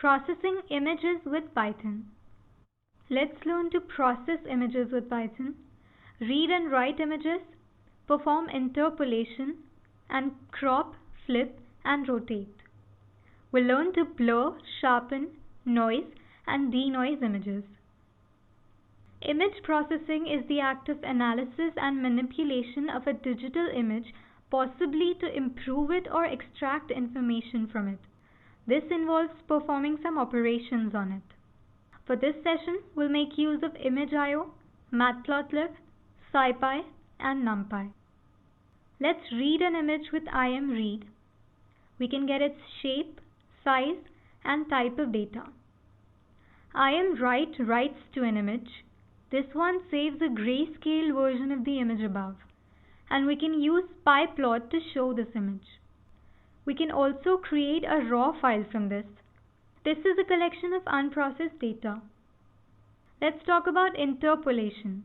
Processing images with Python. Let's learn to process images with Python, read and write images, perform interpolation, and crop, flip, and rotate. We'll learn to blur, sharpen, noise, and denoise images. Image processing is the act of analysis and manipulation of a digital image, possibly to improve it or extract information from it. This involves performing some operations on it. For this session, we'll make use of ImageIO, Matplotlib, SciPy, and NumPy. Let's read an image with imread. We can get its shape, size, and type of data. imwrite writes to an image. This one saves a grayscale version of the image above, and we can use pyplot to show this image. We can also create a raw file from this. This is a collection of unprocessed data. Let's talk about interpolation.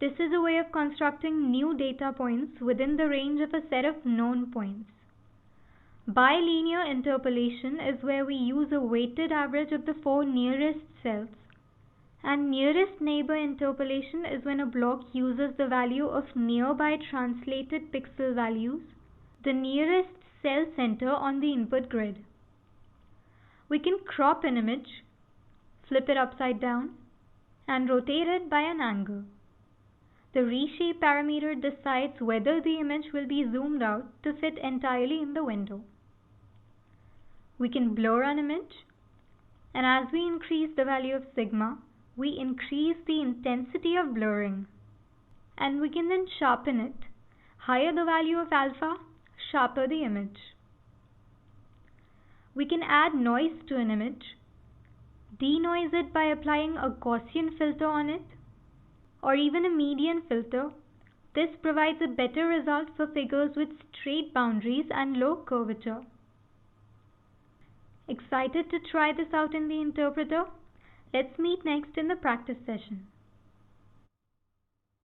This is a way of constructing new data points within the range of a set of known points. Bilinear interpolation is where we use a weighted average of the 4 nearest cells. And nearest neighbor interpolation is when a block uses the value of nearby translated pixel values, the nearest cell center on the input grid. We can crop an image, flip it upside down, and rotate it by an angle. The reshape parameter decides whether the image will be zoomed out to fit entirely in the window. We can blur an image, and as we increase the value of sigma, we increase the intensity of blurring. And we can then sharpen it. Higher the value of alpha, sharper the image. We can add noise to an image, denoise it by applying a Gaussian filter on it, or even a median filter. This provides a better result for figures with straight boundaries and low curvature. Excited to try this out in the interpreter? Let's meet next in the practice session.